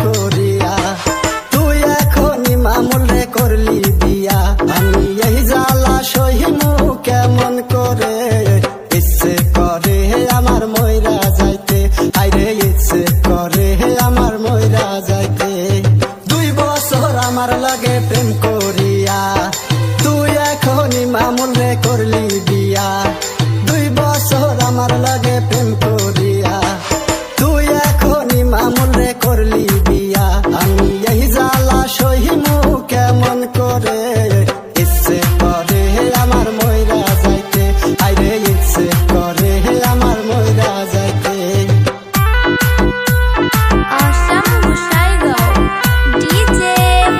করিয়া। তুই এখনই মামুল রে করলি বিয়া, আমি এই জ্বালা সহিমু কেমন করে। ইচ্ছে করে আমার মইরা যাইতে, আইরে ইচ্ছে করে আমার মইরা যাইতে। 2 বছর আমার লাগে প্রেম করিয়া, তুই এখনই মামুল রে করলি বিয়া। 2 বছর আমার লাগে প্রেম করিয়া, তুই এখনই মামুল রে করলি বিয়া। আমি এই জ্বালা সহিমু কেমন করে। ইচ্ছে করে আমার মইরা যাইতে, আইরে ইচ্ছে করে আমার মইরা যাইতে। Awesome Mushaigaon, DJ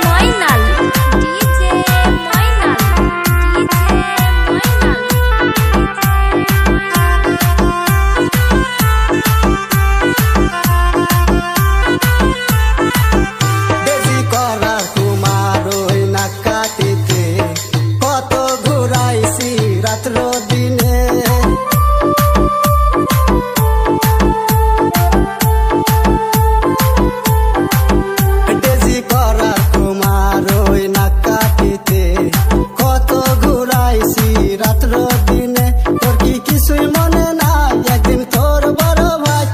Moinal, DJ Moinal, DJ Moinal, বেজি করা তোমার ওই নাকাটিতে, কত ঘুরাইছি রাত্র দিনে। বেজি করা তোমার ওই নাকাটিতে, কত ঘুরাইছি রাত্র দিনে। তোর কি কিছুই মনে নাই, একদিন তোর বড় ভাই,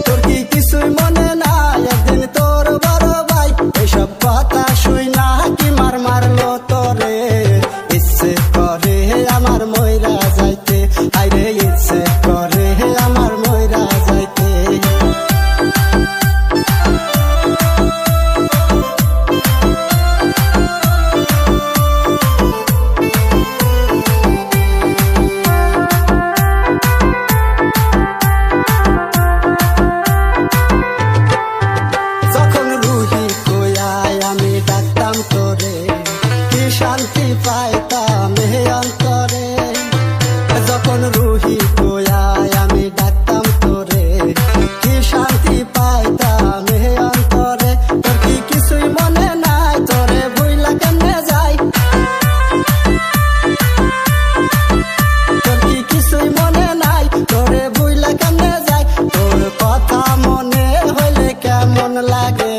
তোর কি কিছুই মনে নাই, একদিন তোর বড় ভাই এসব কথা শুই না কি মার মারলো তোরে। ইচ্ছে করে আমার মইরা যাইতে, আইরে ইচ্ছে করে আমার মইরা যাইতে। যখন রুহি কইয়ায় আমি ডাকতাম তোরে, কি শান্তি পাইতাম হে অন্তরে। যখন রুহি কইয়ায় আমি ডাকতাম তোরে, কি শান্তি পাইতাম হে অন্তরে। তোর কি কিছুই মনে নাই, তোরে ভুইলা কেমনে যাই। তোর কি কিছুই মনে নাই, তোরে ভুইলা কেমনে যাই। তোর কথা মনে হইলে কেমন লাগে।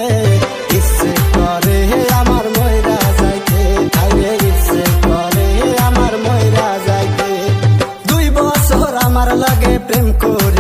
ইচ্ছে করে আমার মইরা যাইতে, আইরে ইচ্ছে করে আমার মইরা যাইতে। 2 বছর আমার লাগে প্রেম করে।